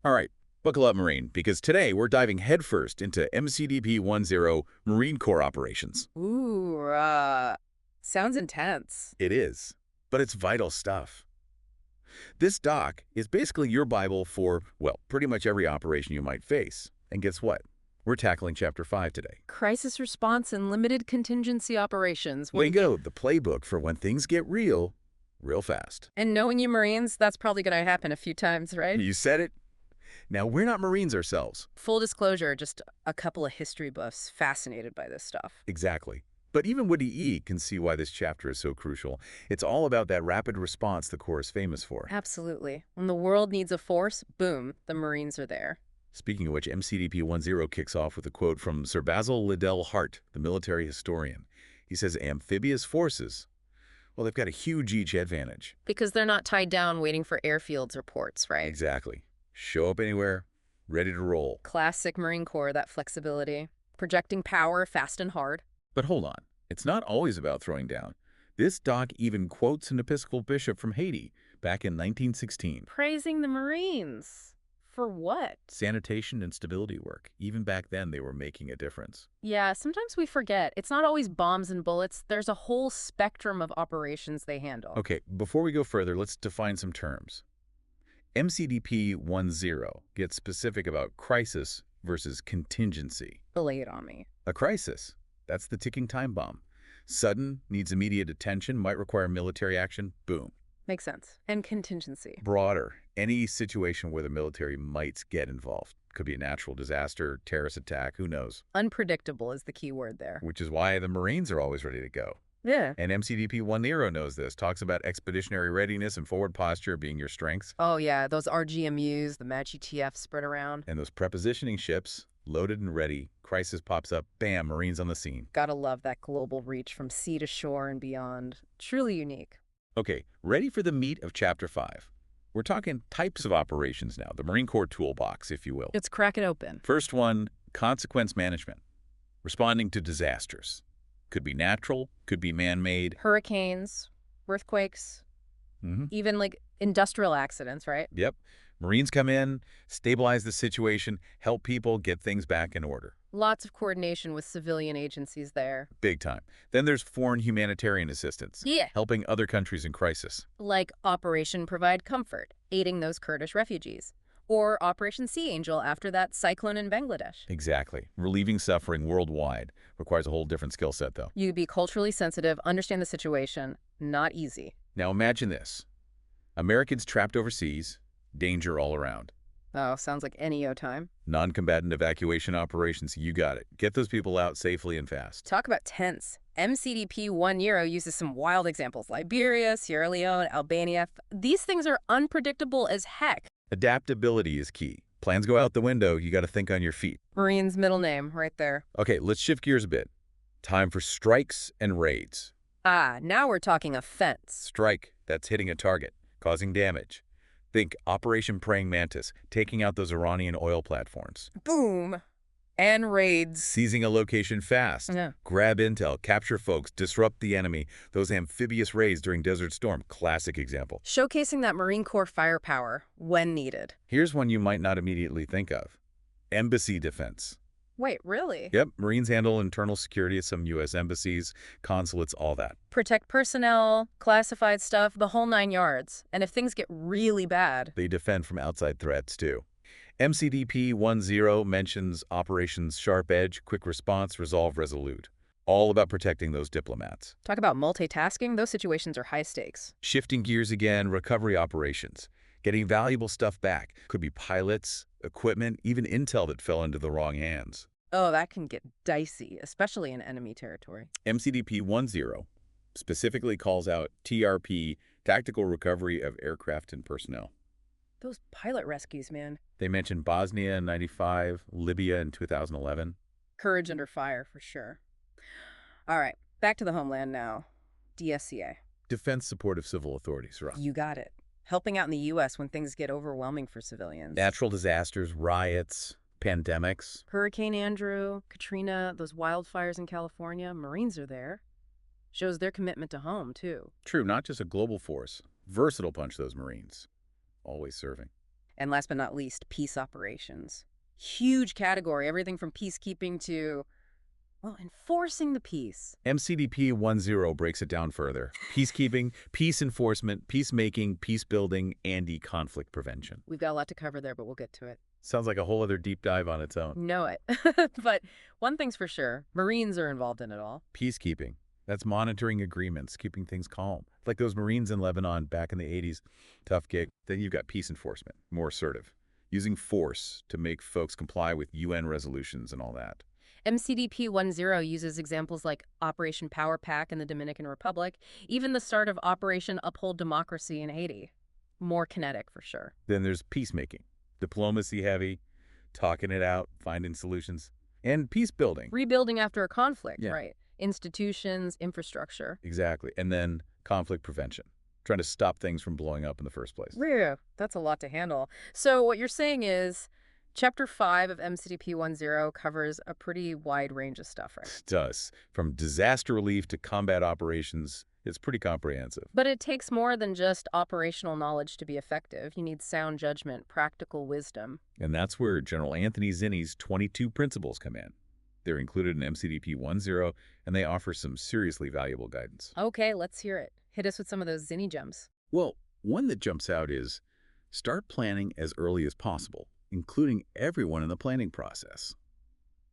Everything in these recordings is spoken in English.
All right, buckle up, Marine, because today we're diving headfirst into MCDP 10 Marine Corps operations. Ooh, sounds intense. It is, but it's vital stuff. This doc is basically your Bible for, well, pretty much every operation you might face. And guess what? We're tackling Chapter 5 today. Crisis response and limited contingency operations. Bingo, the playbook for when things get real, real fast. And knowing you Marines, that's probably going to happen a few times, right? You said it. Now, we're not Marines ourselves. Full disclosure, just a couple of history buffs fascinated by this stuff. Exactly. But even Woody E can see why this chapter is so crucial. It's all about that rapid response the Corps is famous for. Absolutely. When the world needs a force, boom, the Marines are there. Speaking of which, MCDP 10 kicks off with a quote from Sir Basil Liddell Hart, the military historian. He says amphibious forces, well, they've got a huge each advantage. Because they're not tied down waiting for airfields or ports, right? Exactly. Show up anywhere, ready to roll. Classic Marine Corps, that flexibility. Projecting power fast and hard. But hold on, it's not always about throwing down. This doc even quotes an Episcopal bishop from Haiti back in 1916. Praising the Marines. For what? Sanitation and stability work. Even back then, they were making a difference. Yeah, sometimes we forget. It's not always bombs and bullets. There's a whole spectrum of operations they handle. Okay, before we go further, let's define some terms. MCDP 10 gets specific about crisis versus contingency. Lay it on me. A crisis, that's the ticking time bomb. Sudden, needs immediate attention, might require military action, boom. Makes sense. And contingency. Broader, any situation where the military might get involved. Could be a natural disaster, terrorist attack, who knows? Unpredictable is the key word there. Which is why the Marines are always ready to go. Yeah. And MCDP 10 knows this, talks about expeditionary readiness and forward posture being your strengths. Oh, yeah, those RGMUs, the Match ETF spread around. And those prepositioning ships, loaded and ready, crisis pops up, bam, Marines on the scene. Gotta love that global reach from sea to shore and beyond. Truly unique. Okay, ready for the meat of Chapter 5. We're talking types of operations now, the Marine Corps toolbox, if you will. Let's crack it open. First one, consequence management. Responding to disasters. Could be natural, could be man-made. Hurricanes, earthquakes, even like industrial accidents, right? Yep. Marines come in, stabilize the situation, help people get things back in order. Lots of coordination with civilian agencies there. Big time. Then there's foreign humanitarian assistance. Yeah. Helping other countries in crisis. Like Operation Provide Comfort, aiding those Kurdish refugees. Or Operation Sea Angel after that cyclone in Bangladesh. Exactly. Relieving suffering worldwide requires a whole different skill set, though. You be culturally sensitive, understand the situation. Not easy. Now imagine this. Americans trapped overseas, danger all around. Oh, sounds like NEO time. Non-combatant evacuation operations, you got it. Get those people out safely and fast. Talk about tense. MCDP 10 uses some wild examples. Liberia, Sierra Leone, Albania. These things are unpredictable as heck. Adaptability is key. Plans go out the window, you got to think on your feet. Marine's middle name, right there. Okay, let's shift gears a bit. Time for strikes and raids. Ah, now we're talking offense. Strike, that's hitting a target, causing damage. Think Operation Praying Mantis, taking out those Iranian oil platforms. Boom. And raids. Seizing a location fast. Yeah. Grab intel, capture folks, disrupt the enemy. Those amphibious raids during Desert Storm, classic example. Showcasing that Marine Corps firepower when needed. Here's one you might not immediately think of. Embassy defense. Wait, really? Yep, Marines handle internal security at some U.S. embassies, consulates, all that. Protect personnel, classified stuff, the whole 9 yards. And if things get really bad... They defend from outside threats, too. MCDP 10 mentions Operations Sharp Edge, Quick Response, Resolve Resolute. All about protecting those diplomats. Talk about multitasking. Those situations are high stakes. Shifting gears again, recovery operations. Getting valuable stuff back. Could be pilots, equipment, even intel that fell into the wrong hands. Oh, that can get dicey, especially in enemy territory. MCDP 10 specifically calls out TRP, Tactical Recovery of Aircraft and Personnel. Those pilot rescues, man. They mentioned Bosnia in '95, Libya in 2011. Courage under fire, for sure. All right, back to the homeland now. DSCA. Defense Support of Civil Authorities, right? You got it. Helping out in the U.S. when things get overwhelming for civilians. Natural disasters, riots, pandemics. Hurricane Andrew, Katrina, those wildfires in California, Marines are there. Shows their commitment to home, too. True, not just a global force. Versatile bunch, those Marines. Always serving. And last but not least, peace operations. Huge category, everything from peacekeeping to, well, enforcing the peace. MCDP 1.0 breaks it down further. Peacekeeping, peace enforcement, peacemaking, peace building, and conflict prevention. We've got a lot to cover there, but we'll get to it. Sounds like a whole other deep dive on its own. Know it. But one thing's for sure, Marines are involved in it all. Peacekeeping. That's monitoring agreements, keeping things calm. Like those Marines in Lebanon back in the 80s. Tough gig. Then you've got peace enforcement, more assertive. Using force to make folks comply with UN resolutions and all that. MCDP 1.0 uses examples like Operation Power Pack in the Dominican Republic, even the start of Operation Uphold Democracy in Haiti. More kinetic, for sure. Then there's peacemaking. Diplomacy heavy, talking it out, finding solutions. And peace building. Rebuilding after a conflict, Yeah. right? Institutions, infrastructure. Exactly. And then conflict prevention. Trying to stop things from blowing up in the first place. Yeah, that's a lot to handle. So what you're saying is Chapter 5 of MCDP 1.0 covers a pretty wide range of stuff, right? It does. From disaster relief to combat operations, it's pretty comprehensive. But it takes more than just operational knowledge to be effective. You need sound judgment, practical wisdom. And that's where General Anthony Zinni's 22 principles come in. They're included in MCDP 1.0, and they offer some seriously valuable guidance. Okay, let's hear it. Hit us with some of those Zinni gems. Well, one that jumps out is start planning as early as possible, including everyone in the planning process.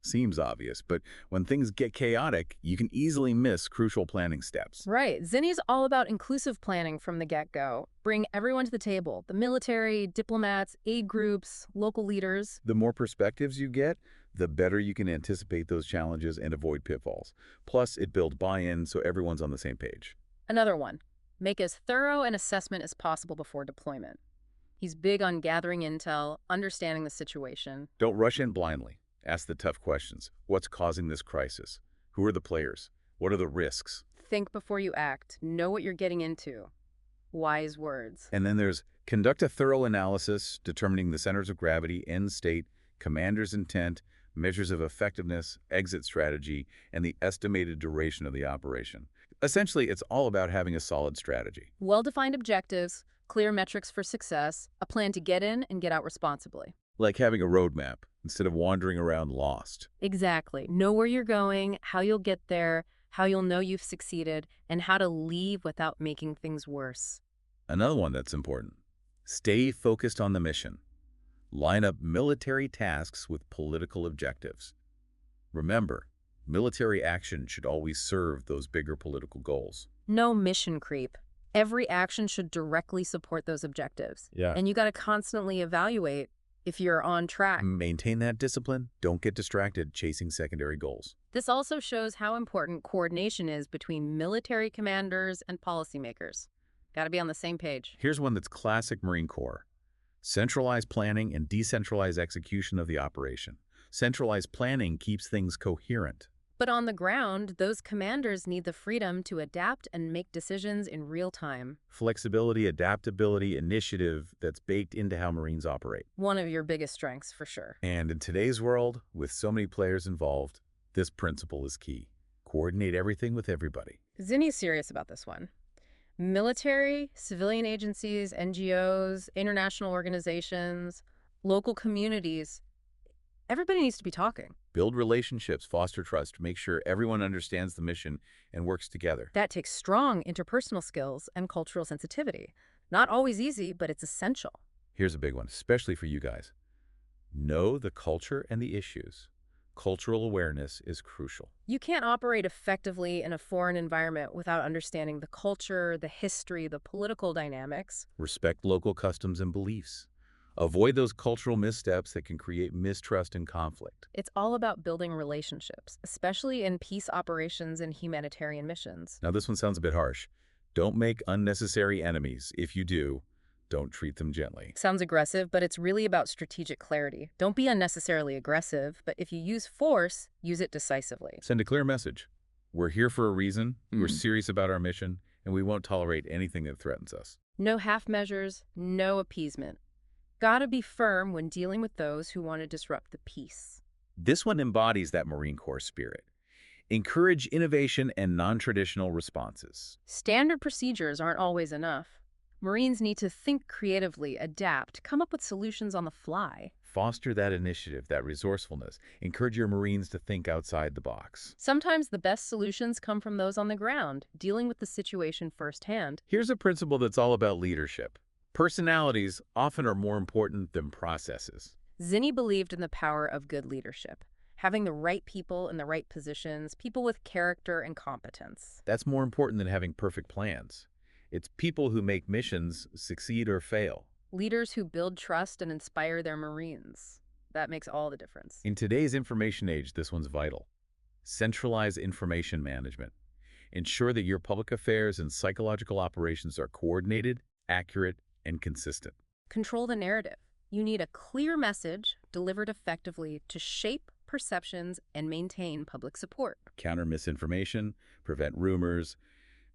Seems obvious, but when things get chaotic, you can easily miss crucial planning steps. Right. Zinni's all about inclusive planning from the get-go. Bring everyone to the table. The military, diplomats, aid groups, local leaders. The more perspectives you get, the better you can anticipate those challenges and avoid pitfalls. Plus, it builds buy-in so everyone's on the same page. Another one. Make as thorough an assessment as possible before deployment. He's big on gathering intel, understanding the situation. Don't rush in blindly. Ask the tough questions. What's causing this crisis? Who are the players? What are the risks? Think before you act. Know what you're getting into. Wise words. And then there's conduct a thorough analysis, determining the centers of gravity, end state, commander's intent, measures of effectiveness, exit strategy, and the estimated duration of the operation. Essentially, it's all about having a solid strategy. Well-defined objectives, clear metrics for success, a plan to get in and get out responsibly. Like having a roadmap instead of wandering around lost. Exactly. Know where you're going, how you'll get there, how you'll know you've succeeded, and how to leave without making things worse. Another one that's important. Stay focused on the mission. Line up military tasks with political objectives. Remember, military action should always serve those bigger political goals. No mission creep. Every action should directly support those objectives. Yeah. And you got to constantly evaluate if you're on track. Maintain that discipline. Don't get distracted chasing secondary goals. This also shows how important coordination is between military commanders and policymakers. Got to be on the same page. Here's one that's classic Marine Corps. Centralized planning and decentralized execution of the operation. Centralized planning keeps things coherent. But on the ground, those commanders need the freedom to adapt and make decisions in real time. Flexibility, adaptability, initiative that's baked into how Marines operate. One of your biggest strengths, for sure. And in today's world, with so many players involved, this principle is key. Coordinate everything with everybody. Zinni's serious about this one. Military, civilian agencies, NGOs, international organizations, local communities, everybody needs to be talking. Build relationships, foster trust, make sure everyone understands the mission and works together. That takes strong interpersonal skills and cultural sensitivity. Not always easy, but it's essential. Here's a big one, especially for you guys. Know the culture and the issues. Cultural awareness is crucial. You can't operate effectively in a foreign environment without understanding the culture, the history, the political dynamics. Respect local customs and beliefs. Avoid those cultural missteps that can create mistrust and conflict. It's all about building relationships, especially in peace operations and humanitarian missions. Now, this one sounds a bit harsh. Don't make unnecessary enemies. If you do, don't treat them gently. Sounds aggressive, but it's really about strategic clarity. Don't be unnecessarily aggressive, but if you use force, use it decisively. Send a clear message. We're here for a reason, we're serious about our mission, and we won't tolerate anything that threatens us. No half measures, no appeasement. Gotta be firm when dealing with those who want to disrupt the peace. This one embodies that Marine Corps spirit. Encourage innovation and non-traditional responses. Standard procedures aren't always enough. Marines need to think creatively, adapt, come up with solutions on the fly. Foster that initiative, that resourcefulness. Encourage your Marines to think outside the box. Sometimes the best solutions come from those on the ground, dealing with the situation firsthand. Here's a principle that's all about leadership. Personalities often are more important than processes. Zinni believed in the power of good leadership, having the right people in the right positions, people with character and competence. That's more important than having perfect plans. It's people who make missions succeed or fail. Leaders who build trust and inspire their Marines. That makes all the difference. In today's information age, this one's vital. Centralize information management. Ensure that your public affairs and psychological operations are coordinated, accurate, and consistent. Control the narrative. You need a clear message delivered effectively to shape perceptions and maintain public support. Counter misinformation, prevent rumors,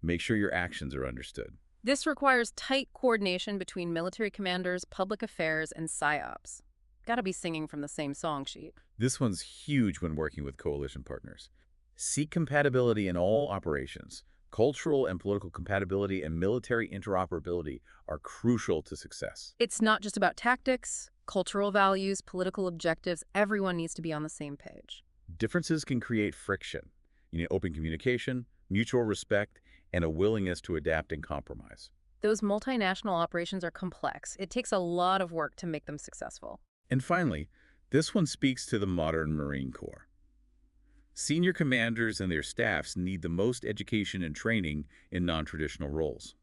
make sure your actions are understood. This requires tight coordination between military commanders, public affairs, and PSYOPs. Gotta be singing from the same song sheet. This one's huge when working with coalition partners. Seek compatibility in all operations. Cultural and political compatibility and military interoperability are crucial to success. It's not just about tactics, cultural values, political objectives. Everyone needs to be on the same page. Differences can create friction. You need open communication, mutual respect, and a willingness to adapt and compromise. Those multinational operations are complex. It takes a lot of work to make them successful. And finally, this one speaks to the modern Marine Corps. Senior commanders and their staffs need the most education and training in non-traditional roles.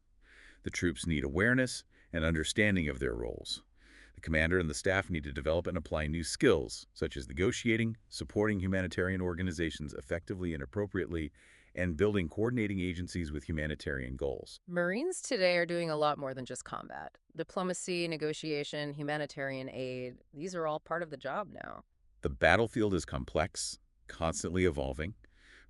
The troops need awareness and understanding of their roles. The commander and the staff need to develop and apply new skills, such as negotiating, supporting humanitarian organizations effectively and appropriately, and building coordinating agencies with humanitarian goals. Marines today are doing a lot more than just combat. Diplomacy, negotiation, humanitarian aid, these are all part of the job now. The battlefield is complex, constantly evolving.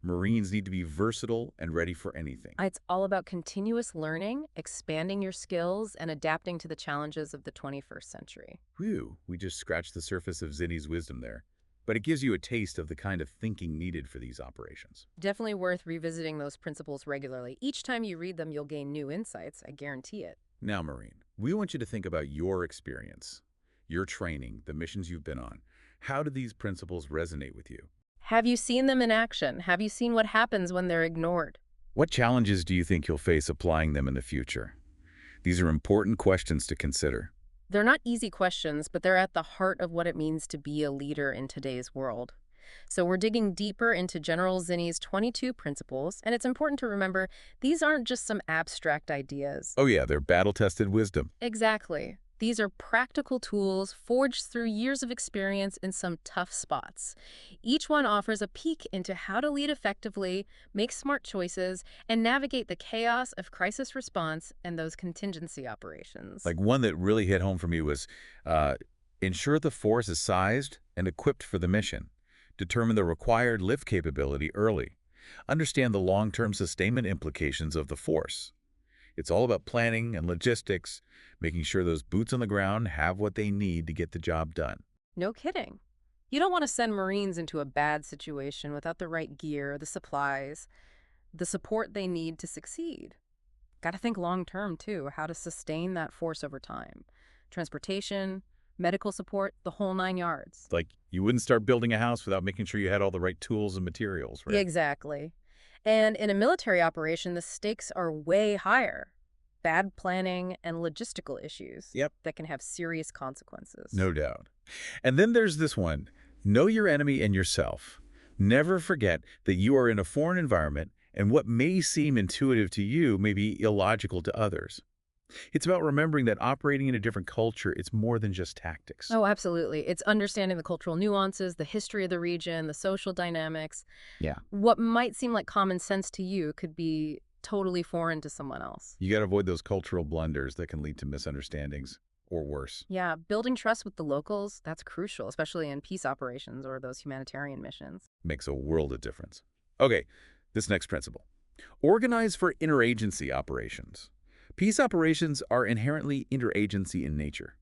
Marines need to be versatile and ready for anything. It's all about continuous learning, expanding your skills, and adapting to the challenges of the 21st century. Whew, we just scratched the surface of Zinni's wisdom there. But it gives you a taste of the kind of thinking needed for these operations. Definitely worth revisiting those principles regularly. Each time you read them, you'll gain new insights. I guarantee it. Now, Marine, we want you to think about your experience, your training, the missions you've been on. How do these principles resonate with you? Have you seen them in action? Have you seen what happens when they're ignored? What challenges do you think you'll face applying them in the future? These are important questions to consider. They're not easy questions, but they're at the heart of what it means to be a leader in today's world. So we're digging deeper into General Zinni's 22 principles, and it's important to remember these aren't just some abstract ideas. Oh yeah, they're battle-tested wisdom. Exactly. These are practical tools forged through years of experience in some tough spots. Each one offers a peek into how to lead effectively, make smart choices, and navigate the chaos of crisis response and those contingency operations. Like one that really hit home for me was ensure the force is sized and equipped for the mission. Determine the required lift capability early. Understand the long-term sustainment implications of the force. It's all about planning and logistics, making sure those boots on the ground have what they need to get the job done. No kidding. You don't want to send Marines into a bad situation without the right gear, the supplies, the support they need to succeed. Got to think long-term, too, how to sustain that force over time. Transportation, medical support, the whole 9 yards. Like, you wouldn't start building a house without making sure you had all the right tools and materials, right? Exactly. And in a military operation, the stakes are way higher. Bad planning and logistical issues that can have serious consequences. No doubt. And then there's this one. Know your enemy and yourself. Never forget that you are in a foreign environment, and what may seem intuitive to you may be illogical to others. It's about remembering that operating in a different culture, it's more than just tactics. Oh, absolutely. It's understanding the cultural nuances, the history of the region, the social dynamics. Yeah. What might seem like common sense to you could be totally foreign to someone else. You got to avoid those cultural blunders that can lead to misunderstandings or worse. Yeah, building trust with the locals, that's crucial, especially in peace operations or those humanitarian missions. Makes a world of difference. Okay, this next principle. Organize for interagency operations. Peace operations are inherently interagency in nature.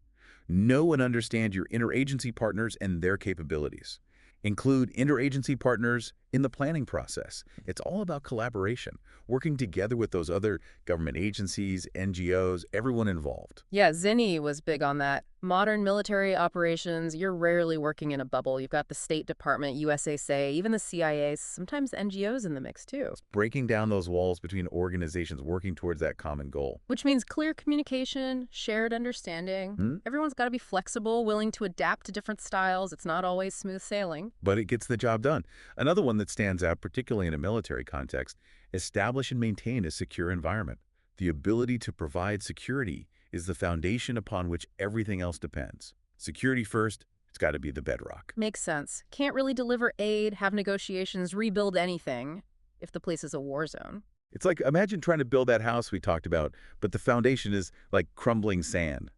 Know and understand your interagency partners and their capabilities. Include interagency partners in the planning process. It's all about collaboration, working together with those other government agencies, NGOs, everyone involved. Yeah, Zinni was big on that. Modern military operations, you're rarely working in a bubble. You've got the State Department, USASA, even the CIA, sometimes NGOs in the mix too. Breaking down those walls between organizations working towards that common goal. Which means clear communication, shared understanding. Hmm? Everyone's got to be flexible, willing to adapt to different styles. It's not always smooth sailing. But it gets the job done. Another one that stands out, particularly in a military context, establish and maintain a secure environment. The ability to provide security is the foundation upon which everything else depends. Security first, it's got to be the bedrock. Makes sense. Can't really deliver aid, have negotiations, rebuild anything if the place is a war zone. It's like, imagine trying to build that house we talked about, but the foundation is like crumbling sand.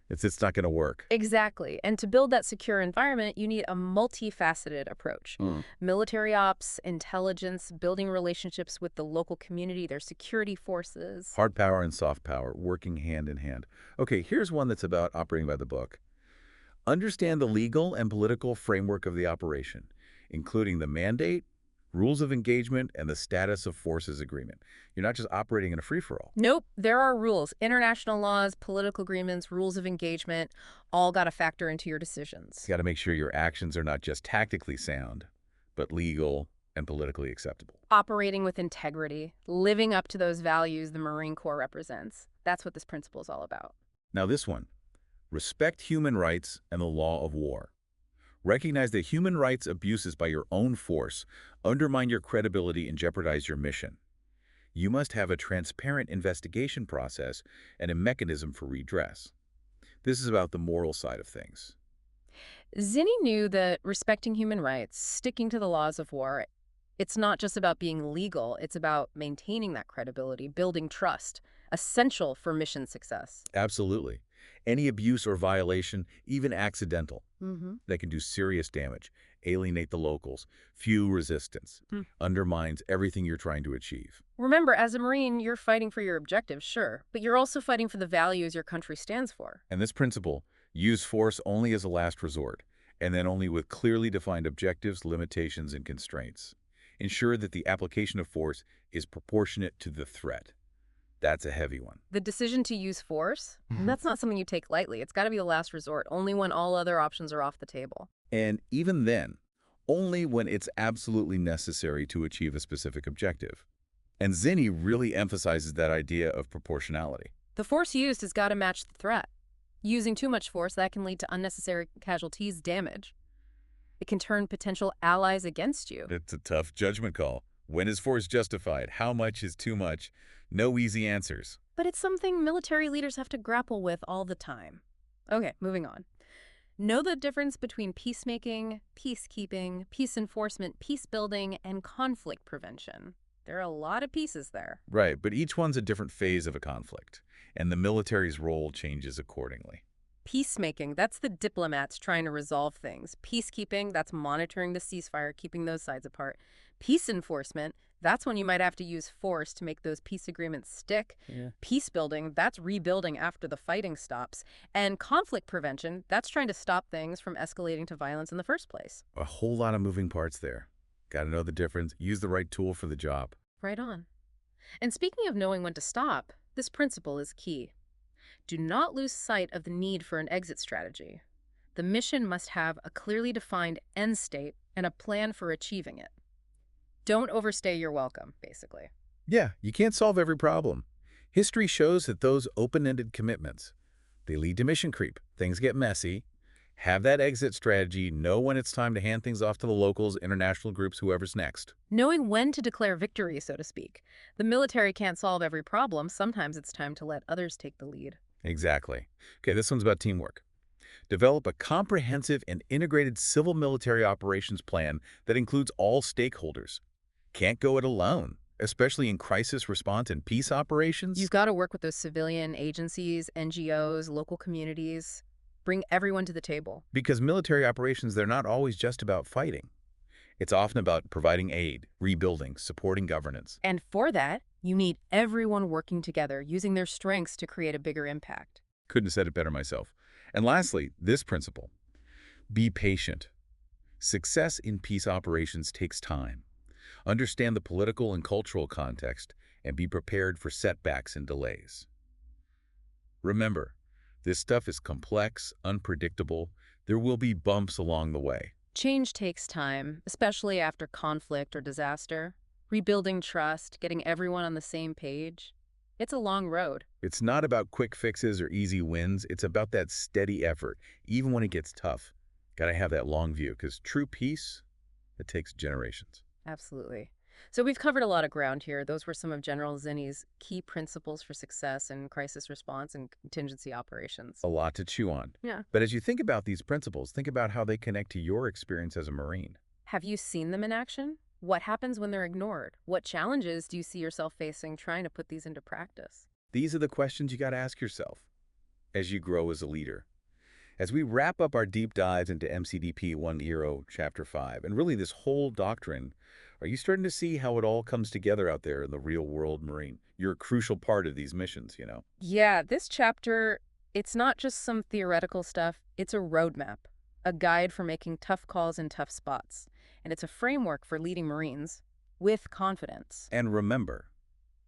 It's not going to work. Exactly. And to build that secure environment, you need a multifaceted approach. Military ops, intelligence, building relationships with the local community, their security forces. Hard power and soft power working hand in hand. Okay, here's one that's about operating by the book. Understand the legal and political framework of the operation, including the mandate, rules of engagement, and the status of forces agreement. You're not just operating in a free-for-all. Nope, there are rules. International laws, political agreements, rules of engagement, all got to factor into your decisions. You got to make sure your actions are not just tactically sound, but legal and politically acceptable. Operating with integrity, living up to those values the Marine Corps represents. That's what this principle is all about. Now this one, respect human rights and the law of war. Recognize that human rights abuses by your own force undermine your credibility and jeopardize your mission. You must have a transparent investigation process and a mechanism for redress. This is about the moral side of things. Zinni knew that respecting human rights, sticking to the laws of war, it's not just about being legal, it's about maintaining that credibility, building trust, essential for mission success. Absolutely. Any abuse or violation, even accidental, Mm-hmm. that can do serious damage, alienate the locals, fuel resistance, undermines everything you're trying to achieve. Remember, as a Marine, you're fighting for your objectives, sure, but you're also fighting for the values your country stands for. And this principle, use force only as a last resort, and then only with clearly defined objectives, limitations, and constraints. Ensure that the application of force is proportionate to the threat. That's a heavy one. The decision to use force, that's not something you take lightly. It's got to be the last resort, only when all other options are off the table. And even then, only when it's absolutely necessary to achieve a specific objective. And Zinni really emphasizes that idea of proportionality. The force used has got to match the threat. Using too much force, that can lead to unnecessary casualties, damage. It can turn potential allies against you. It's a tough judgment call. When is force justified? How much is too much? No easy answers. But it's something military leaders have to grapple with all the time. Okay, moving on. Know the difference between peacemaking, peacekeeping, peace enforcement, peace building, and conflict prevention. There are a lot of pieces there. Right, but each one's a different phase of a conflict, and the military's role changes accordingly. Peacemaking, that's the diplomats trying to resolve things. Peacekeeping, that's monitoring the ceasefire, keeping those sides apart. Peace enforcement, that's when you might have to use force to make those peace agreements stick. Yeah. Peace building, that's rebuilding after the fighting stops. And conflict prevention, that's trying to stop things from escalating to violence in the first place. A whole lot of moving parts there. Got to know the difference, use the right tool for the job. Right on. And speaking of knowing when to stop, this principle is key. Do not lose sight of the need for an exit strategy. The mission must have a clearly defined end state and a plan for achieving it. Don't overstay your welcome, basically. Yeah, you can't solve every problem. History shows that those open-ended commitments, they lead to mission creep. Things get messy. Have that exit strategy, know when it's time to hand things off to the locals, international groups, whoever's next. Knowing when to declare victory, so to speak. The military can't solve every problem. Sometimes it's time to let others take the lead. Exactly. Okay, this one's about teamwork. Develop a comprehensive and integrated civil-military operations plan that includes all stakeholders. Can't go it alone, especially in crisis response and peace operations. You've got to work with those civilian agencies, NGOs, local communities. Bring everyone to the table. Because military operations, they're not always just about fighting. It's often about providing aid, rebuilding, supporting governance. And for that, you need everyone working together, using their strengths to create a bigger impact. Couldn't have said it better myself. And lastly, this principle. Be patient. Success in peace operations takes time. Understand the political and cultural context and be prepared for setbacks and delays. Remember, this stuff is complex, unpredictable. There will be bumps along the way. Change takes time, especially after conflict or disaster. Rebuilding trust, getting everyone on the same page. It's a long road. It's not about quick fixes or easy wins. It's about that steady effort, even when it gets tough. Gotta have that long view, because true peace, it takes generations. Absolutely. So we've covered a lot of ground here. Those were some of General Zinni's key principles for success in crisis response and contingency operations. A lot to chew on. Yeah. But as you think about these principles, think about how they connect to your experience as a Marine. Have you seen them in action? What happens when they're ignored? What challenges do you see yourself facing trying to put these into practice? These are the questions you got to ask yourself as you grow as a leader. As we wrap up our deep dives into MCDP 1.0 Chapter 5, and really this whole doctrine, are you starting to see how it all comes together out there in the real world, Marine? You're a crucial part of these missions, you know? Yeah, this chapter, it's not just some theoretical stuff. It's a roadmap, a guide for making tough calls in tough spots. And it's a framework for leading Marines with confidence. And remember,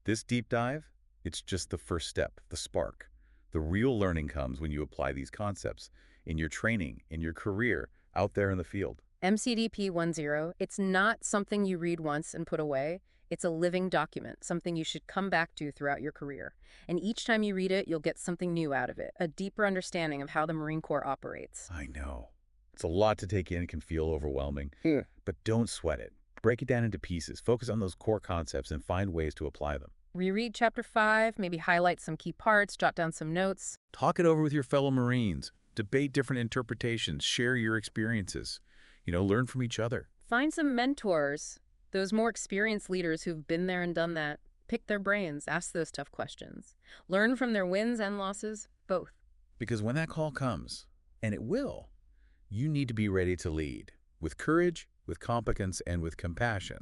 this deep dive, it's just the first step, the spark. The real learning comes when you apply these concepts in your training, in your career, out there in the field. MCDP 1.0, it's not something you read once and put away. It's a living document, something you should come back to throughout your career. And each time you read it, you'll get something new out of it, a deeper understanding of how the Marine Corps operates. I know. It's a lot to take in, can feel overwhelming. Yeah. But don't sweat it. Break it down into pieces. Focus on those core concepts and find ways to apply them. Reread Chapter 5, maybe highlight some key parts, jot down some notes. Talk it over with your fellow Marines. Debate different interpretations. Share your experiences. Learn from each other. Find some mentors, those more experienced leaders who've been there and done that. Pick their brains, ask those tough questions. Learn from their wins and losses, both. Because when that call comes, and it will, you need to be ready to lead. With courage, with competence, and with compassion.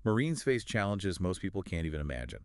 Marines face challenges most people can't even imagine.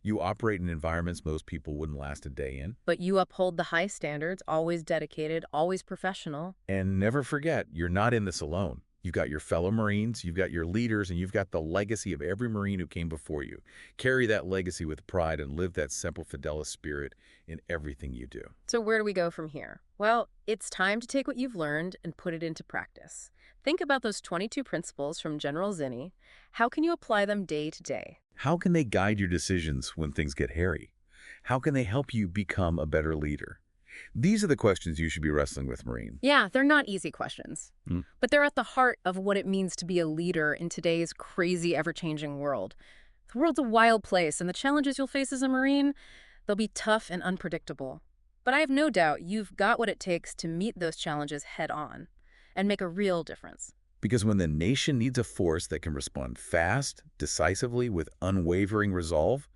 You operate in environments most people wouldn't last a day in. But you uphold the high standards, always dedicated, always professional. And never forget, you're not in this alone. You've got your fellow Marines, you've got your leaders, and you've got the legacy of every Marine who came before you. Carry that legacy with pride and live that Semper Fidelis spirit in everything you do. So where do we go from here? Well, it's time to take what you've learned and put it into practice. Think about those 22 principles from General Zinni. How can you apply them day to day? How can they guide your decisions when things get hairy? How can they help you become a better leader? These are the questions you should be wrestling with, Marine. Yeah, they're not easy questions, but they're at the heart of what it means to be a leader in today's crazy, ever-changing world. The world's a wild place, and the challenges you'll face as a Marine, they'll be tough and unpredictable. But I have no doubt you've got what it takes to meet those challenges head-on and make a real difference. Because when the nation needs a force that can respond fast, decisively, with unwavering resolve,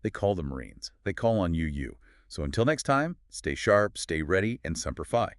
they call the Marines. They call on you. So until next time, stay sharp, stay ready, and Semper Fi.